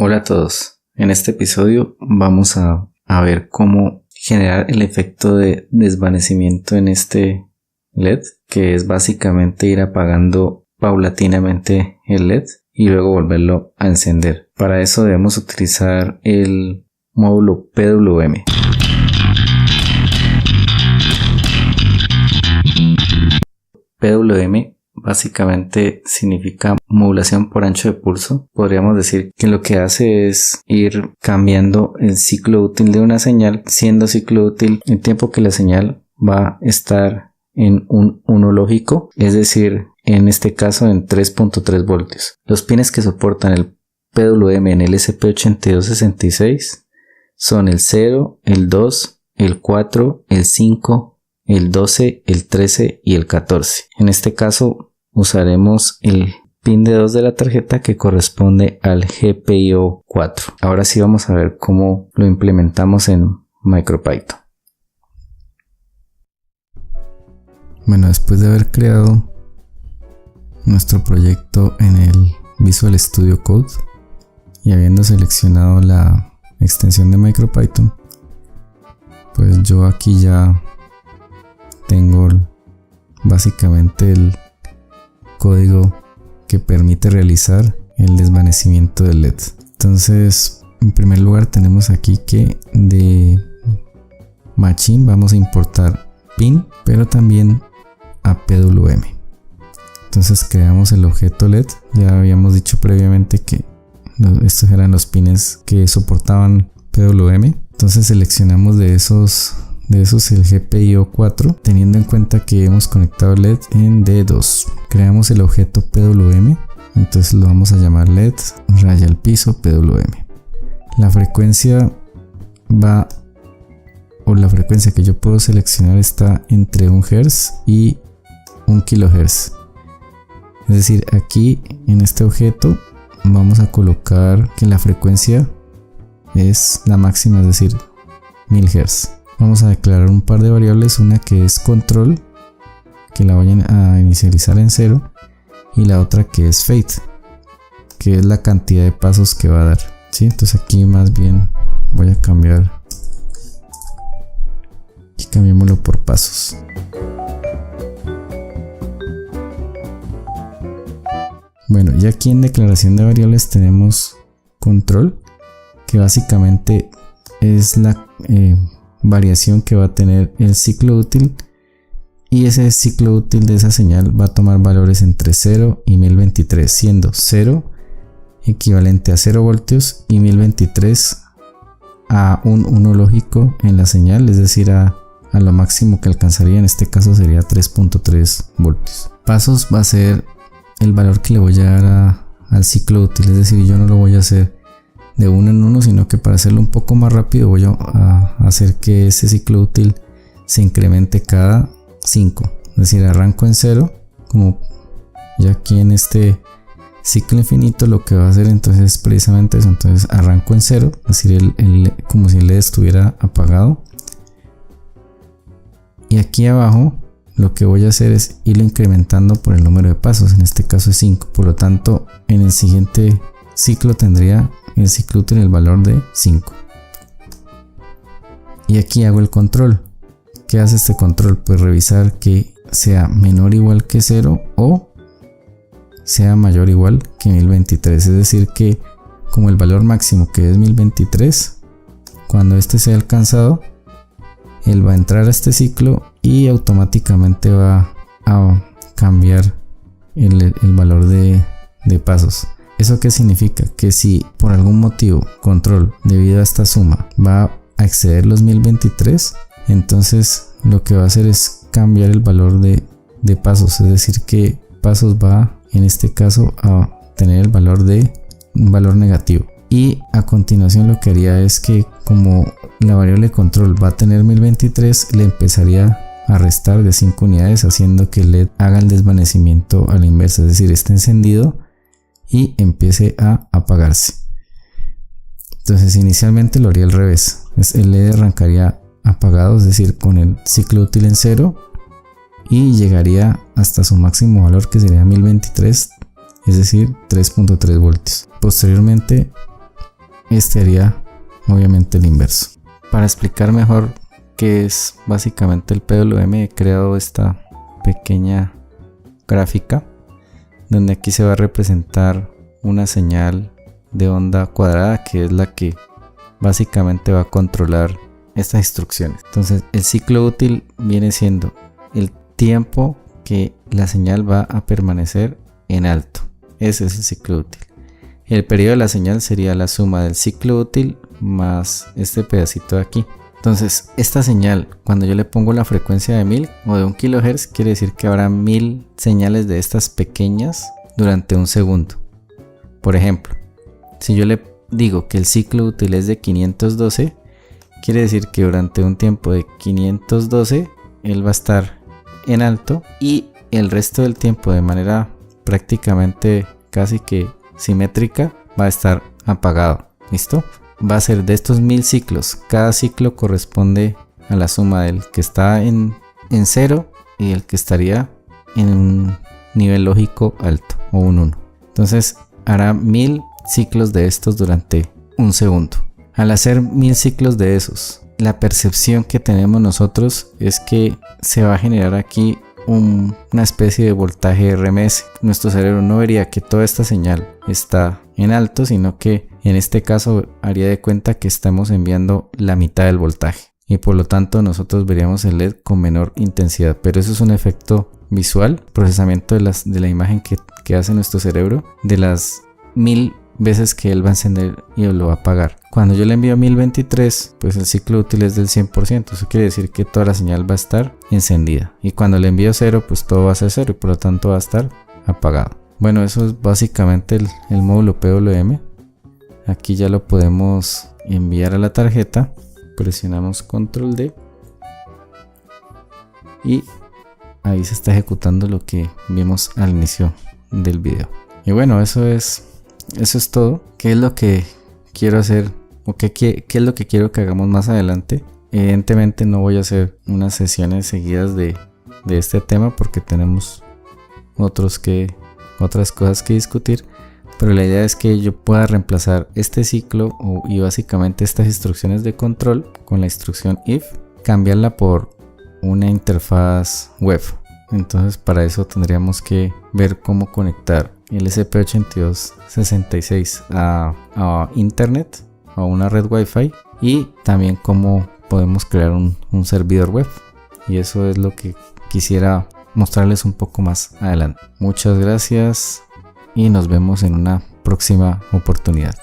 Hola a todos, en este episodio vamos a ver cómo generar el efecto de desvanecimiento en este LED, que es básicamente ir apagando paulatinamente el LED y luego volverlo a encender. Para eso debemos utilizar el módulo PWM. PWM básicamente significa modulación por ancho de pulso. Podríamos decir que lo que hace es ir cambiando el ciclo útil de una señal, siendo ciclo útil el tiempo que la señal va a estar en un 1 lógico, es decir, en este caso en 3.3 voltios. Los pines que soportan el PWM en el SP8266 son el 0, el 2, el 4, el 5, el 12, el 13 y el 14. En este caso usaremos el pin de 2 de la tarjeta que corresponde al GPIO 4. Ahora sí vamos a ver cómo lo implementamos en MicroPython. Bueno, después de haber creado nuestro proyecto en el Visual Studio Code y habiendo seleccionado la extensión de MicroPython, pues yo aquí ya tengo básicamente el código que permite realizar el desvanecimiento del LED. Entonces, en primer lugar tenemos aquí que de Machine vamos a importar pin, pero también a PWM. Entonces creamos el objeto LED. Ya habíamos dicho previamente que estos eran los pines que soportaban PWM. Entonces seleccionamos de esos el GPIO 4, teniendo en cuenta que hemos conectado LED en D2. Creamos el objeto PWM, entonces lo vamos a llamar LED raya al piso PWM. La frecuencia la frecuencia que yo puedo seleccionar está entre 1 Hz y 1 kHz. Es decir, aquí en este objeto vamos a colocar que la frecuencia es la máxima, es decir, 1000 Hz. Vamos a declarar un par de variables, una que es control, que la voy a inicializar en 0, y la otra que es fade, que es la cantidad de pasos que va a dar, ¿sí? Entonces aquí más bien voy a cambiar y cambiémoslo por pasos. Bueno, ya aquí en declaración de variables tenemos control, que básicamente es la variación que va a tener el ciclo útil, y ese ciclo útil de esa señal va a tomar valores entre 0 y 1023, siendo 0 equivalente a 0 voltios y 1023 a un 1 lógico en la señal, es decir, a lo máximo que alcanzaría, en este caso sería 3.3 voltios. Pasos va a ser el valor que le voy a dar al ciclo útil, es decir, yo no lo voy a hacer de 1 en 1, sino que para hacerlo un poco más rápido voy a hacer que ese ciclo útil se incremente cada 5, es decir, arranco en 0, como ya aquí en este ciclo infinito lo que va a hacer entonces es precisamente eso. Entonces arranco en 0, es decir, como si el LED estuviera apagado, y aquí abajo lo que voy a hacer es irlo incrementando por el número de pasos, en este caso es 5, por lo tanto en el siguiente ciclo tendría el ciclo útil el valor de 5. Y aquí hago el control. ¿Qué hace este control? Pues revisar que sea menor o igual que 0 o sea mayor o igual que 1023. Es decir, que como el valor máximo, que es 1023, cuando este sea alcanzado, él va a entrar a este ciclo y automáticamente va a cambiar el valor de pasos. ¿Eso qué significa? Que si por algún motivo control debido a esta suma va a exceder los 1023, entonces lo que va a hacer es cambiar el valor de pasos, es decir, que pasos va en este caso a tener el valor de un valor negativo. Y a continuación lo que haría es que, como la variable control va a tener 1023, le empezaría a restar de 5 unidades, haciendo que el LED haga el desvanecimiento a la inversa, es decir, esté encendido y empiece a apagarse. Entonces inicialmente lo haría al revés, el LED arrancaría apagado, es decir, con el ciclo útil en 0, y llegaría hasta su máximo valor, que sería 1023, es decir, 3.3 voltios. Posteriormente este haría obviamente el inverso. Para explicar mejor qué es básicamente el PWM, he creado esta pequeña gráfica donde aquí se va a representar una señal de onda cuadrada que es la que básicamente va a controlar estas instrucciones. Entonces el ciclo útil viene siendo el tiempo que la señal va a permanecer en alto. Ese es el ciclo útil. El periodo de la señal sería la suma del ciclo útil más este pedacito de aquí. Entonces esta señal, cuando yo le pongo la frecuencia de 1000 o de 1 kHz, quiere decir que habrá 1000 señales de estas pequeñas durante un segundo. Por ejemplo, si yo le digo que el ciclo útil es de 512, quiere decir que durante un tiempo de 512 él va a estar en alto y el resto del tiempo de manera prácticamente casi que simétrica va a estar apagado. ¿Listo? Va a ser de estos 1000 ciclos. Cada ciclo corresponde a la suma del que está en 0 y el que estaría en un nivel lógico alto o un 1. Entonces hará 1000 ciclos de estos durante un segundo. Al hacer 1000 ciclos de esos, la percepción que tenemos nosotros es que se va a generar aquí una especie de voltaje RMS. Nuestro cerebro no vería que toda esta señal está en alto, sino que en este caso haría de cuenta que estamos enviando la mitad del voltaje y por lo tanto nosotros veríamos el LED con menor intensidad. Pero eso es un efecto visual, procesamiento de la imagen que hace nuestro cerebro de las 1000 veces que él va a encender y lo va a apagar. Cuando yo le envío 1023, pues el ciclo útil es del 100%. Eso quiere decir que toda la señal va a estar encendida. Y cuando le envío 0, pues todo va a ser 0 y por lo tanto va a estar apagado. Bueno, eso es básicamente el módulo PWM. Aquí ya lo podemos enviar a la tarjeta. Presionamos Control D. Y ahí se está ejecutando lo que vimos al inicio del video. Y bueno, eso es todo. ¿Qué es lo que quiero hacer? ¿O qué es lo que quiero que hagamos más adelante? Evidentemente no voy a hacer unas sesiones seguidas de este tema porque tenemos otras cosas que discutir. Pero la idea es que yo pueda reemplazar este ciclo y básicamente estas instrucciones de control con la instrucción if, cambiarla por una interfaz web. Entonces para eso tendríamos que ver cómo conectar el ESP8266 a internet, a una red Wi-Fi, y también cómo podemos crear un servidor web. Y eso es lo que quisiera mostrarles un poco más adelante. Muchas gracias y nos vemos en una próxima oportunidad.